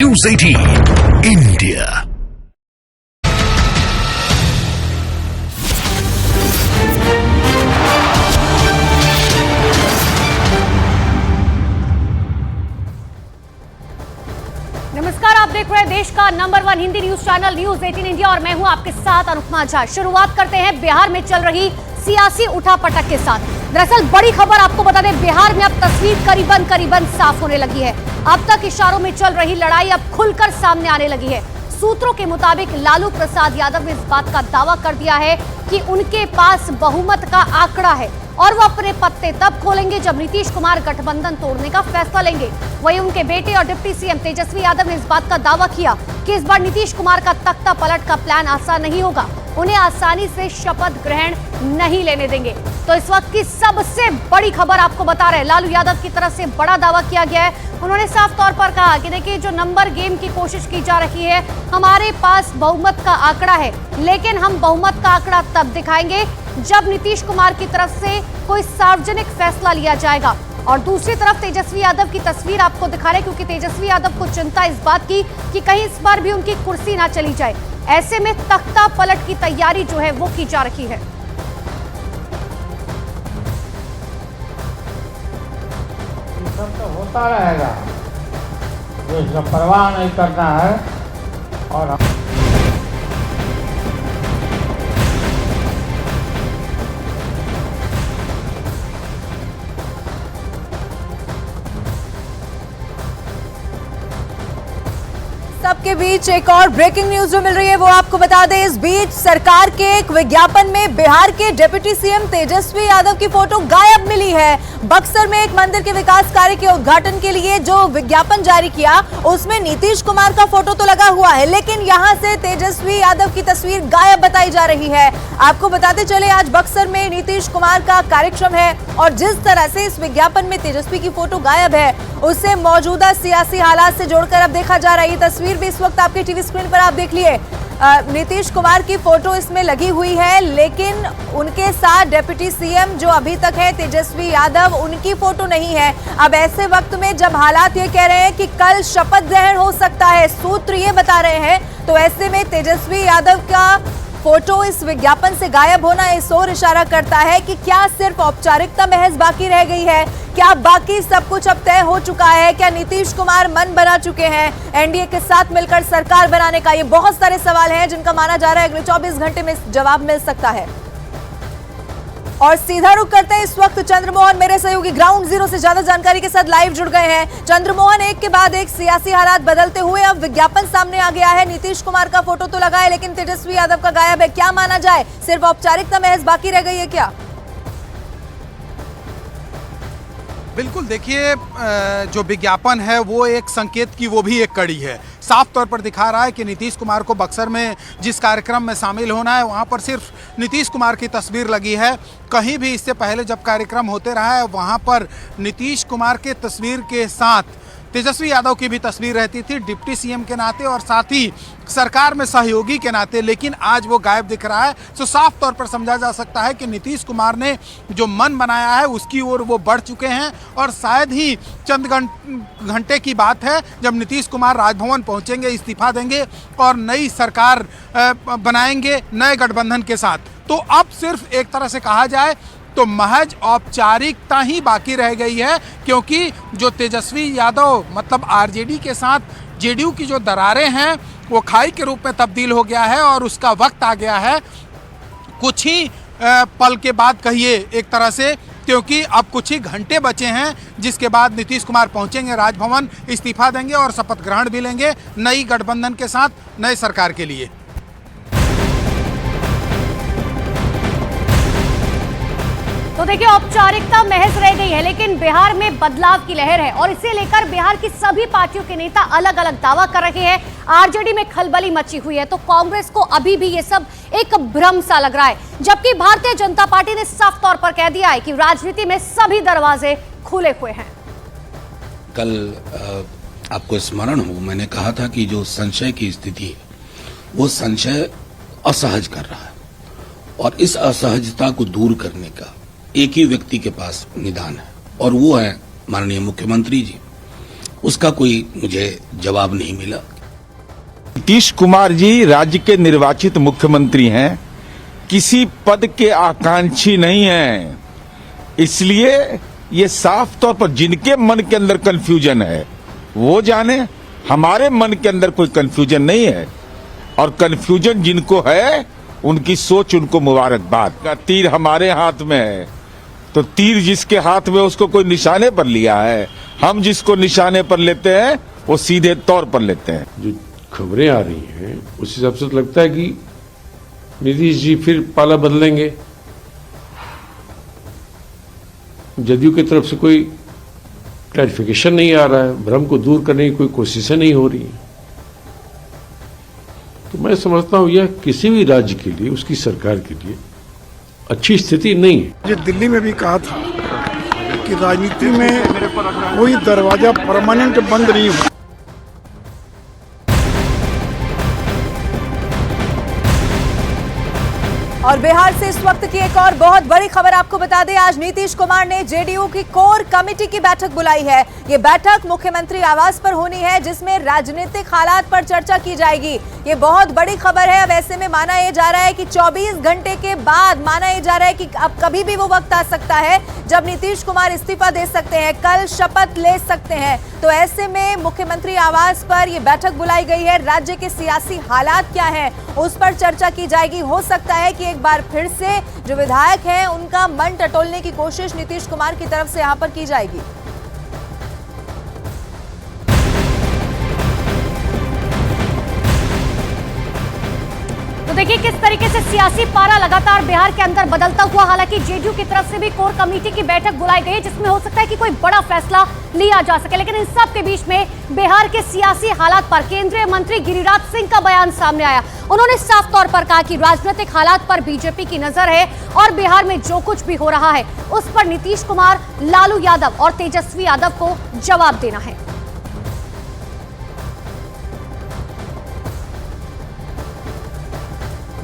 News 18 India। नमस्कार, आप देख रहे हैं देश का number 1 Hindi news channel news 18 India और मैं हूं आपके साथ अनुपमा झा। शुरुआत करते हैं बिहार में चल रही सियासी उठापटक के साथ। दरअसल बड़ी खबर आपको बता दें, बिहार में अब तस्वीर करीबन साफ होने लगी है। अब तक इशारों में चल रही लड़ाई अब खुलकर सामने आने लगी है। सूत्रों के मुताबिक लालू प्रसाद यादव ने इस बात का दावा कर दिया है कि उनके पास बहुमत का आंकड़ा है और वो अपने पत्ते तब खोलेंगे जब नीतीश कुमार गठबंधन तोड़ने का फैसला लेंगे। वहीं उनके बेटे और डिप्टी सीएम तेजस्वी यादव ने इस बात का दावा किया कि इस बार नीतीश कुमार का तख्ता पलट का प्लान आसान नहीं होगा, उन्हें आसानी से शपथ ग्रहण नहीं लेने देंगे। तो इस वक्त की सबसे बड़ी खबर आपको बता रहे हैं, लालू यादव की तरफ से बड़ा दावा किया गया है। उन्होंने साफ तौर पर कहा कि देखिए, जो नंबर गेम की कोशिश की जा रही है, हमारे पास बहुमत का आंकड़ा है, लेकिन हम बहुमत का आंकड़ा तब दिखाएंगे जब नीतीश कुमार की तरफ से कोई सार्वजनिक फैसला लिया जाएगा। और दूसरी तरफ तेजस्वी यादव की तस्वीर आपको दिखा रहे, क्योंकि तेजस्वी यादव को चिंता इस बात की कि कहीं इस बार भी उनकी कुर्सी ना चली जाए। ऐसे में तख्ता पलट की तैयारी जो है वो की जा रही है। सब तो होता रहेगा, ये सब परवाह नहीं करना है। और सबके बीच एक और ब्रेकिंग न्यूज जो मिल रही है वो आपको बता दें। इस बीच सरकार के एक विज्ञापन में बिहार के डिप्टी सीएम तेजस्वी यादव की फोटो गायब मिली है। बक्सर में एक मंदिर के विकास कार्य के उद्घाटन के लिए जो विज्ञापन जारी किया उसमें नीतीश कुमार का फोटो तो लगा हुआ है, लेकिन यहां से तेजस्वी यादव की तस्वीर गायब बताई जा रही है। आपको बताते चले, आज बक्सर में नीतीश कुमार का कार्यक्रम है और जिस तरह से इस विज्ञापन में तेजस्वी की फोटो गायब है उससे मौजूदा सियासी हालात से जोड़कर अब देखा जा रहा है। ये तस्वीर भी इस वक्त आपके टीवी स्क्रीन पर आप देख लिए। नीतीश कुमार की फोटो इसमें लगी हुई है, लेकिन उनके साथ डिप्टी सीएम जो अभी तक है तेजस्वी यादव, उनकी फोटो नहीं है। अब ऐसे वक्त में जब हालात ये कह रहे हैं कि कल शपथ ग्रहण हो सकता है, सूत्र ये बता रहे हैं, तो ऐसे में तेजस्वी यादव का फोटो इस विज्ञापन से गायब होना इस ओर इशारा करता है कि क्या सिर्फ औपचारिकता महज बाकी रह गई है, क्या बाकी सब कुछ अब तय हो चुका है, क्या नीतीश कुमार मन बना चुके हैं एनडीए के साथ मिलकर सरकार बनाने का। ये बहुत सारे सवाल हैं जिनका माना जा रहा है अगले 24 घंटे में जवाब मिल सकता है। और सीधा रुख करते हैं इस वक्त चंद्रमोहन, मेरे सहयोगी ग्राउंड जीरो से ज्यादा जानकारी के साथ लाइव जुड़ गए हैं। चंद्रमोहन, एक के बाद एक सियासी हालात बदलते हुए अब विज्ञापन सामने आ गया है। नीतीश कुमार का फोटो तो लगा है, लेकिन तेजस्वी यादव का गायब है। क्या माना जाए, सिर्फ औपचारिकता महज बाकी रह गई है क्या? बिल्कुल, देखिए, जो विज्ञापन है वो एक संकेत की वो भी एक कड़ी है। साफ तौर पर दिखा रहा है कि नीतीश कुमार को बक्सर में जिस कार्यक्रम में शामिल होना है वहाँ पर सिर्फ नीतीश कुमार की तस्वीर लगी है। कहीं भी इससे पहले जब कार्यक्रम होते रहा है वहाँ पर नीतीश कुमार के तस्वीर के साथ तेजस्वी यादव की भी तस्वीर रहती थी, डिप्टी सीएम के नाते और साथ ही सरकार में सहयोगी के नाते, लेकिन आज वो गायब दिख रहा है। तो साफ तौर पर समझा जा सकता है कि नीतीश कुमार ने जो मन बनाया है उसकी ओर वो बढ़ चुके हैं और शायद ही चंद घंटे की बात है जब नीतीश कुमार राजभवन पहुंचेंगे, इस्तीफा देंगे और नई सरकार बनाएंगे नए गठबंधन के साथ। तो अब सिर्फ एक तरह से कहा जाए तो महज औपचारिकता ही बाकी रह गई है, क्योंकि जो तेजस्वी यादव मतलब आरजेडी के साथ जेडीयू की जो दरारें हैं वो खाई के रूप में तब्दील हो गया है और उसका वक्त आ गया है कुछ ही पल के बाद, कहिए एक तरह से, क्योंकि अब कुछ ही घंटे बचे हैं जिसके बाद नीतीश कुमार पहुंचेंगे राजभवन, इस्तीफा देंगे और शपथ ग्रहण भी लेंगे नई गठबंधन के साथ नए सरकार के लिए। तो देखिए, औपचारिकता महज रह गई है, लेकिन बिहार में बदलाव की लहर है और इसे लेकर बिहार की सभी पार्टियों के नेता अलग अलग दावा कर रहे हैं। आरजेडी में खलबली मची हुई है, तो कांग्रेस को अभी भी ये सब एक भ्रम सा लग रहा है, जबकि भारतीय जनता पार्टी ने साफ तौर पर कह दिया है कि राजनीति में सभी दरवाजे खुले हुए हैं। कल आपको स्मरण हो, मैंने कहा था कि जो संशय की स्थिति है वो संशय असहज कर रहा है और इस असहजता को दूर करने का एक ही व्यक्ति के पास निदान है और वो है माननीय मुख्यमंत्री जी। उसका कोई मुझे जवाब नहीं मिला। नीतीश कुमार जी राज्य के निर्वाचित मुख्यमंत्री हैं, किसी पद के आकांक्षी नहीं हैं, इसलिए ये साफ तौर पर जिनके मन के अंदर कंफ्यूजन है वो जाने। हमारे मन के अंदर कोई कंफ्यूजन नहीं है, और कंफ्यूजन जिनको है उनकी सोच उनको मुबारकबाद। का तीर हमारे हाथ में है, तो तीर जिसके हाथ में उसको कोई निशाने पर लिया है, हम जिसको निशाने पर लेते हैं वो सीधे तौर पर लेते हैं। जो खबरें आ रही हैं उस हिसाब से तो लगता है कि नीतीश जी फिर पाला बदलेंगे। जदयू की तरफ से कोई क्लैरिफिकेशन नहीं आ रहा है, भ्रम को दूर करने की कोई कोशिशें नहीं हो रही हैं। तो मैं समझता हूं यह किसी भी राज्य के लिए, उसकी सरकार के लिए अच्छी स्थिति नहीं है। जो दिल्ली में भी कहा था कि राजनीति में कोई दरवाजा परमानेंट बंद नहीं हो। और बिहार से इस वक्त की एक और बहुत बड़ी खबर आपको बता दें, आज नीतीश कुमार ने जेडीयू की कोर कमेटी की बैठक बुलाई है। ये बैठक मुख्यमंत्री आवास पर होनी है, जिसमें राजनीतिक हालात पर चर्चा की जाएगी। ये बहुत बड़ी खबर है। अब ऐसे में माना यह जा रहा है कि 24 घंटे के बाद माना यह जा रहा है कि अब कभी भी वो वक्त आ सकता है जब नीतीश कुमार इस्तीफा दे सकते हैं, कल शपथ ले सकते हैं। तो ऐसे में मुख्यमंत्री आवास पर यह बैठक बुलाई गई है। राज्य के सियासी हालात क्या है उस पर चर्चा की जाएगी। हो सकता है कि एक बार फिर से जो विधायक हैं उनका मन टटोलने की कोशिश नीतीश कुमार की तरफ से यहां पर की जाएगी। तो देखिए किस तरीके से सियासी पारा लगातार बिहार के अंदर बदलता हुआ। हालांकि जेडीयू की तरफ से भी कोर कमेटी की बैठक बुलाई गई है, जिसमें हो सकता है कि कोई बड़ा फैसला लिया जा सके। लेकिन इन सब के बीच में बिहार के सियासी हालात पर केंद्रीय मंत्री गिरिराज सिंह का बयान सामने आया। उन्होंने साफ तौर पर कहा कि राजनीतिक हालात पर बीजेपी की नजर है और बिहार में जो कुछ भी हो रहा है उस पर नीतीश कुमार, लालू यादव और तेजस्वी यादव को जवाब देना है।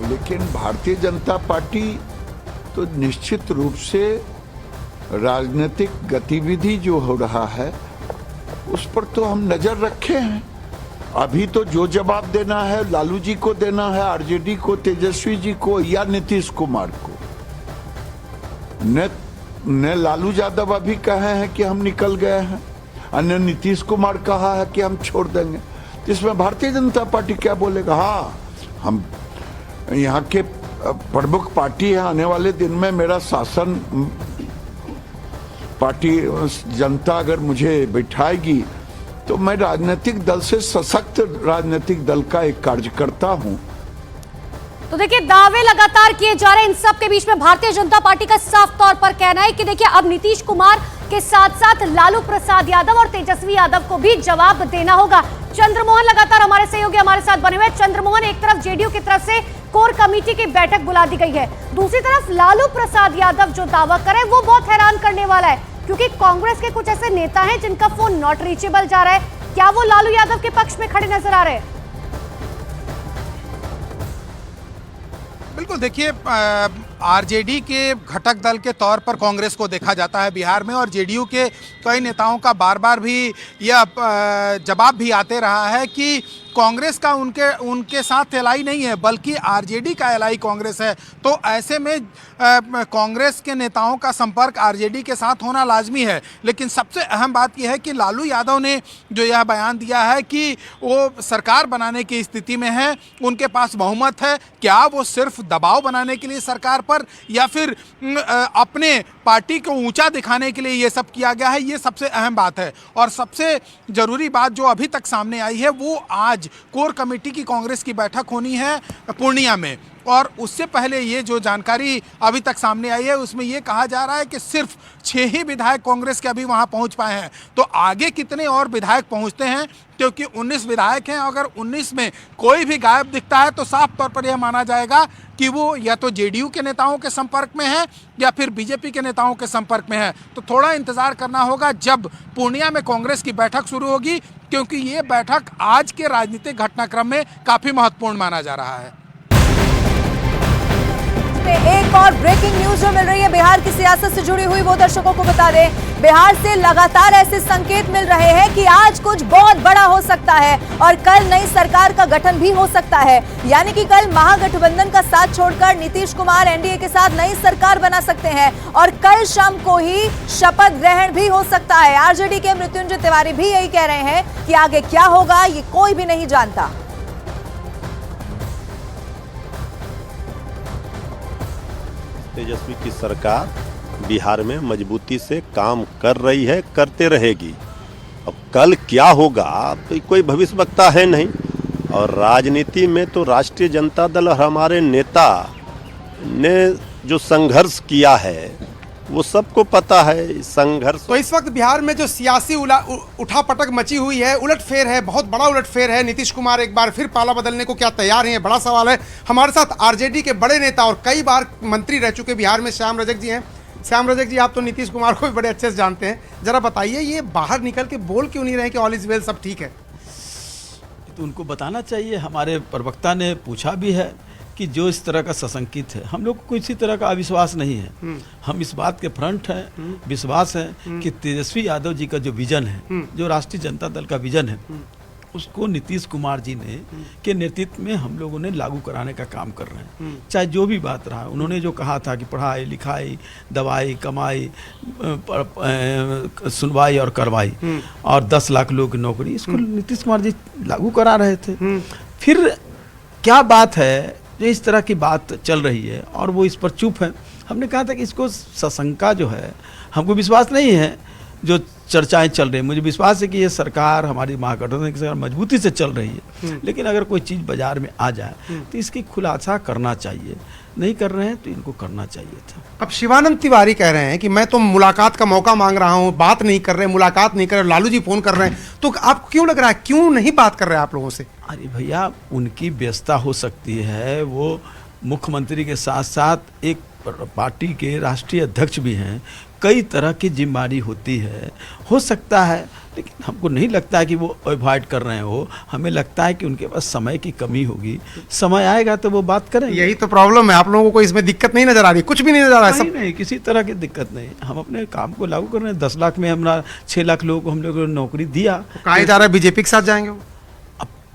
लेकिन भारतीय जनता पार्टी तो निश्चित रूप से राजनीतिक गतिविधि जो हो रहा है उस पर तो हम नजर रखे हैं। अभी तो जो जवाब देना है लालू जी को देना है, आरजेडी को, तेजस्वी जी को या नीतीश कुमार को। ने लालू यादव अभी कहे हैं कि हम निकल गए हैं, अन्य नीतीश कुमार कहा है कि हम छोड़ देंगे। इसमें भारतीय जनता पार्टी क्या बोलेगा? हाँ, हम यहाँ के प्रमुख पार्टी है। आने वाले दिन में मेरा शासन पार्टी जनता अगर मुझे बिठाएगी तो मैं राजनीतिक दल से सशक्त राजनीतिक दल का एक कार्यकर्ता हूँ। तो देखिए दावे लगातार किए जा रहे हैं। इन सब के बीच में भारतीय जनता पार्टी का साफ तौर पर कहना है कि देखिए अब नीतीश कुमार के साथ साथ लालू प्रसाद यादव और तेजस्वी यादव को भी जवाब देना होगा। चंद्रमोहन लगातार हमारे सहयोगी हमारे साथ बने हुए। चंद्रमोहन, एक तरफ जेडीयू की तरफ से कोर कमेटी की बैठक बुला दी गई है, दूसरी तरफ लालू प्रसाद यादव जो दावा करे वो बहुत हैरान करने वाला है, क्योंकि कांग्रेस के कुछ ऐसे नेता हैं जिनका फोन नॉट रीचेबल जा रहा है। क्या वो लालू यादव के पक्ष में खड़े नजर आ रहे हैं? बिल्कुल, देखिए आरजेडी के घटक दल के तौर पर कांग्रेस को देखा जाता है बिहार में, और जेडीयू के कई नेताओं का बार बार भी यह जवाब भी आते रहा है कि कांग्रेस का उनके साथ एलाई नहीं है, बल्कि आरजेडी का एलाई कांग्रेस है। तो ऐसे में कांग्रेस के नेताओं का संपर्क आरजेडी के साथ होना लाजमी है। लेकिन सबसे अहम बात यह है कि लालू यादव ने जो यह बयान दिया है कि वो सरकार बनाने की स्थिति में है, उनके पास बहुमत है, क्या वो सिर्फ दबाव बनाने के लिए सरकार पर या फिर अपने पार्टी को ऊंचा दिखाने के लिए ये सब किया गया है, ये सबसे अहम बात है। और सबसे ज़रूरी बात जो अभी तक सामने आई है वो आज कोर कमेटी की कांग्रेस की बैठक होनी है पूर्णिया में, और उससे पहले ये जो जानकारी अभी तक सामने आई है उसमें ये कहा जा रहा है कि सिर्फ 6 ही विधायक कांग्रेस के अभी वहां पहुंच पाए हैं। तो आगे कितने और विधायक पहुंचते हैं, क्योंकि 19 विधायक हैं। अगर 19 में कोई भी गायब दिखता है तो साफ तौर पर यह माना जाएगा कि वो या तो जेडीयू के नेताओं के संपर्क में है या फिर बीजेपी के नेताओं के संपर्क में है। तो थोड़ा इंतजार करना होगा जब पूर्णिया में कांग्रेस की बैठक शुरू होगी, क्योंकि ये बैठक आज के राजनीतिक घटनाक्रम में काफी महत्वपूर्ण माना जा रहा है। में एक और ब्रेकिंग न्यूज जो मिल रही है बिहार की सियासत से जुड़ी हुई, वो दर्शकों को बता दें। बिहार से लगातार ऐसे संकेत मिल रहे हैं कि आज कुछ बहुत बड़ा हो सकता है और कल नई सरकार का गठन भी हो सकता है। यानी कि कल महागठबंधन का साथ छोड़कर नीतीश कुमार एनडीए के साथ नई सरकार बना सकते हैं और कल शाम को ही शपथ ग्रहण भी हो सकता है। आरजेडी के मृत्युंजय तिवारी भी यही कह रहे हैं कि आगे क्या होगा ये कोई भी नहीं जानता। तेजस्वी की सरकार बिहार में मजबूती से काम कर रही है, करते रहेगी। अब कल क्या होगा तो कोई भविष्यवक्ता है नहीं, और राजनीति में तो राष्ट्रीय जनता दल और हमारे नेता ने जो संघर्ष किया है वो सबको पता है। संघर्ष तो इस वक्त बिहार में जो सियासी उठापटक मची हुई है, उलटफेर है, बहुत बड़ा उलटफेर है। नीतीश कुमार एक बार फिर पाला बदलने को क्या तैयार हैं, बड़ा सवाल है। हमारे साथ आरजेडी के बड़े नेता और कई बार मंत्री रह चुके बिहार में श्याम रजक जी हैं। श्याम रजक जी, आप तो नीतीश कुमार को भी बड़े अच्छे से जानते हैं, जरा बताइए ये बाहर निकल के बोल क्यों नहीं रहे कि ऑल इज वेल, सब ठीक है? तो उनको बताना चाहिए। हमारे प्रवक्ता ने पूछा भी है कि जो इस तरह का सशंकित है, हम लोग को किसी तरह का अविश्वास नहीं है। हम इस बात के फ्रंट हैं, विश्वास है कि तेजस्वी यादव जी का जो विजन है, जो राष्ट्रीय जनता दल का विजन है, उसको नीतीश कुमार जी ने के नेतृत्व में हम लोगों ने लागू कराने का काम कर रहे हैं। चाहे जो भी बात रहा, उन्होंने जो कहा था कि पढ़ाई लिखाई, दवाई, कमाई, सुनवाई और कार्रवाई और 10 लाख लोगों की नौकरी, इसको नीतीश कुमार जी लागू करा रहे थे। फिर क्या बात है जो इस तरह की बात चल रही है और वो इस पर चुप है? हमने कहा था कि इसको सशंका जो है, हमको विश्वास नहीं है जो चर्चाएं चल रही है। मुझे विश्वास है कि ये सरकार, हमारी महागठबंधन की सरकार मजबूती से चल रही है, लेकिन अगर कोई चीज़ बाजार में आ जाए तो इसकी खुलासा करना चाहिए। नहीं कर रहे हैं तो इनको करना चाहिए था। अब शिवानंद तिवारी कह रहे हैं कि मैं तो मुलाकात का मौका मांग रहा हूं, बात नहीं कर रहे, मुलाकात नहीं कर रहे, लालू जी फोन कर रहे हैं, तो आपको क्यों लग रहा है क्यों नहीं बात कर रहे हैं आप लोगों से? अरे भैया, उनकी व्यस्तता हो सकती है, वो मुख्यमंत्री के साथ साथ एक पार्टी के राष्ट्रीय अध्यक्ष भी हैं, कई तरह की जिम्मेदारी होती है, हो सकता है, लेकिन हमको नहीं लगता है कि वो अवॉइड कर रहे हो। हमें लगता है कि उनके पास समय की कमी होगी, समय आएगा तो वो बात करेंगे। यही तो प्रॉब्लम है, आप लोगों को इसमें दिक्कत नहीं नजर आ रही? कुछ भी नहीं नजर आ रहा है? नहीं, किसी तरह की दिक्कत नहीं, हम अपने काम को लागू कर रहे हैं। 10 लाख में हमारा 6 लाख लोगों को हम लोगों ने नौकरी दिया। कहा जा रहा है बीजेपी के साथ जाएंगे वो?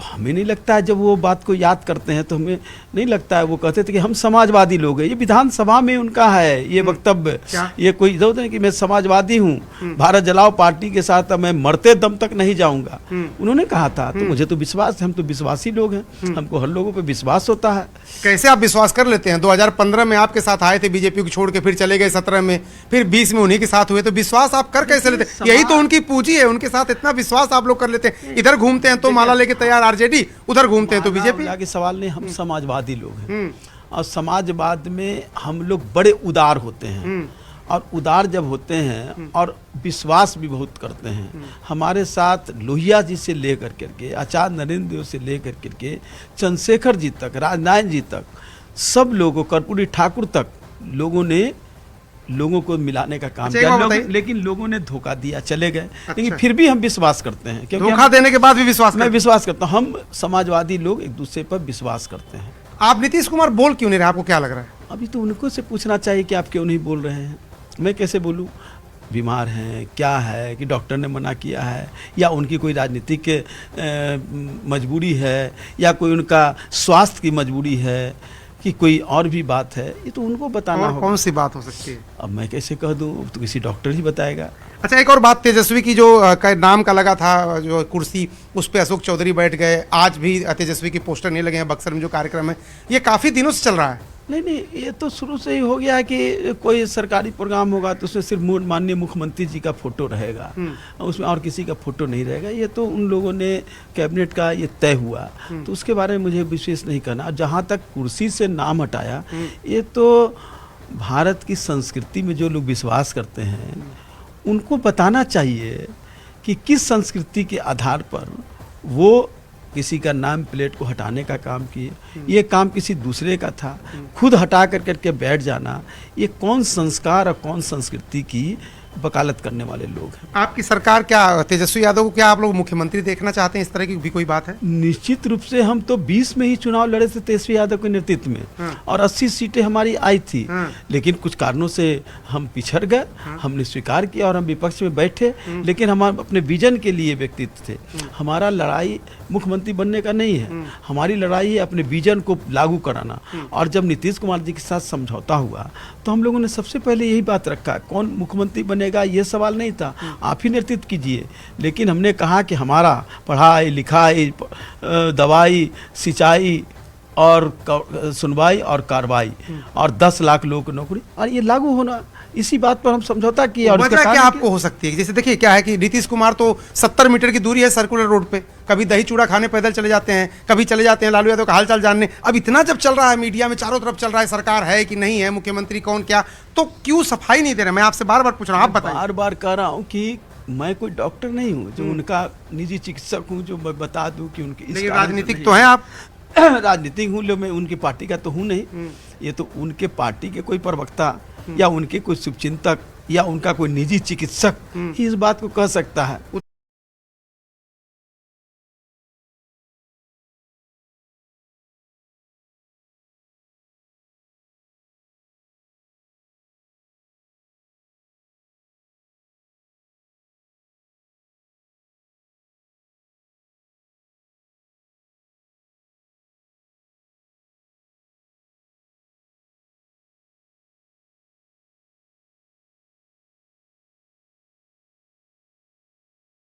हमें नहीं लगता है, जब वो बात को याद करते हैं तो हमें नहीं लगता है। वो कहते थे कि हम समाजवादी लोग हैं, ये विधानसभा में उनका है ये वक्तव्य। ये कोई जरूरत नहीं कि मैं समाजवादी हूँ, भारत जलाओ पार्टी के साथ मैं मरते दम तक नहीं जाऊंगा, उन्होंने कहा था। तो मुझे तो विश्वास है, हम तो विश्वासी लोग हैं, हमको हर लोगों पे विश्वास होता है। कैसे आप विश्वास कर लेते हैं? 2015 में आपके साथ आए थे बीजेपी को छोड़ के, फिर चले गए 17 में, फिर 20 में उन्हीं के साथ हुए, तो विश्वास आप कर कैसे लेते हैं? यही तो उनकी पूंजी है, उनके साथ इतना विश्वास आप लोग कर लेते हैं। इधर घूमते हैं तो माला लेके तैयार आरजेडी, उधर घूमते हैं तो बीजेपी। के सवाल नहीं, हम समाजवादी लोग हैं और समाजवाद में हम लोग बड़े उदार होते हैं, और उदार जब होते हैं और विश्वास भी बहुत करते हैं। हमारे साथ लोहिया जी से लेकर करके, आचार्य नरेंद्र देव से लेकर करके, चंद्रशेखर जी तक, राजनारायण जी तक, सब लोगों, कर्पूरी ठाकुर तक, लोगों ने लोगों को मिलाने का काम किया, लेकिन लोगों ने धोखा दिया, चले गए। लेकिन फिर भी हम विश्वास करते हैं, क्योंकि धोखा देने के बाद भी विश्वास, मैं विश्वास करता हूँ। हम समाजवादी लोग एक दूसरे पर विश्वास करते हैं। आप नीतीश कुमार बोल क्यों नहीं रहे, आपको क्या लग रहा है? अभी तो उनको से पूछना चाहिए कि आप क्यों नहीं बोल रहे हैं। मैं कैसे बोलूँ? बीमार हैं, क्या है कि डॉक्टर ने मना किया है, या उनकी कोई राजनीतिक मजबूरी है, या कोई उनका स्वास्थ्य की मजबूरी है, कि कोई और भी बात है, ये तो उनको बताना होगा। कौन सी बात हो सकती है? अब मैं कैसे कह दूं, तो किसी डॉक्टर ही बताएगा। अच्छा, एक और बात, तेजस्वी की जो नाम का लगा था जो कुर्सी, उस पे अशोक चौधरी बैठ गए, आज भी तेजस्वी की पोस्टर नहीं लगे हैं बक्सर में जो कार्यक्रम है, ये काफी दिनों से चल रहा है। नहीं, ये तो शुरू से ही हो गया है कि कोई सरकारी प्रोग्राम होगा तो उसमें सिर्फ माननीय मुख्यमंत्री जी का फोटो रहेगा, उसमें और किसी का फोटो नहीं रहेगा। ये तो उन लोगों ने कैबिनेट का ये तय हुआ, तो उसके बारे में मुझे विशेष नहीं करना। जहाँ तक कुर्सी से नाम हटाया, ये तो भारत की संस्कृति में जो लोग विश्वास करते हैं उनको बताना चाहिए कि किस संस्कृति के आधार पर वो किसी का नाम प्लेट को हटाने का काम किए। ये काम किसी दूसरे का था, खुद हटा कर करके बैठ जाना, ये कौन संस्कार और कौन संस्कृति की वकालत करने वाले लोग हैं। आपकी सरकार क्या तेजस्वी यादव को क्या आप लोग मुख्यमंत्री देखना चाहते हैं? इस तरह की भी कोई बात है? निश्चित रूप से हम तो 20 में ही चुनाव लड़े थे तेजस्वी यादव के नेतृत्व में और 80 सीटें हमारी आई थी, लेकिन कुछ कारणों से हम पिछड़ गए। हमने स्वीकार किया और हम विपक्ष में बैठे, लेकिन हम अपने विजन के लिए व्यक्तित्व थे। हमारा लड़ाई मुख्यमंत्री बनने का नहीं है, हमारी लड़ाई है अपने विजन को लागू कराना। और जब नीतीश कुमार जी के साथ समझौता हुआ तो हम लोगों ने सबसे पहले यही बात रखा, कौन मुख्यमंत्री बनेगा ये सवाल नहीं था, आप ही नेतृत्व कीजिए। लेकिन हमने कहा कि हमारा पढ़ाई लिखाई, दवाई, सिंचाई और सुनवाई और कार्रवाई और 10 लाख लोगों को नौकरी, और ये लागू होना, इसी बात पर हम समझौता किया। और वजह क्या आपको हो सकती है? जैसे देखिए क्या है कि नीतीश कुमार तो 70 मीटर की दूरी है सर्कुलर रोड पे, कभी दही चूड़ा खाने पैदल चले जाते हैं, कभी चले जाते हैं लालू यादव का हालचाल जानने। अब इतना जब चल रहा है मीडिया में, चारों तरफ चल रहा है सरकार है कि नहीं है, मुख्यमंत्री कौन क्या, तो क्यों सफाई नहीं दे रहे? मैं आपसे बार बार पूछ रहा हूँ, आप बताइए। बार बार कह रहा हूँ कि मैं कोई डॉक्टर नहीं हूँ जो उनका निजी चिकित्सक हूँ जो मैं बता दूं कि उनकी राजनीतिक तो है आप। राजनीतिक हूँ, मैं उनकी पार्टी का तो हूँ नहीं। ये तो उनके पार्टी के कोई प्रवक्ता या उनके कोई शुभचिंतक या उनका कोई निजी चिकित्सक ही इस बात को कह सकता है।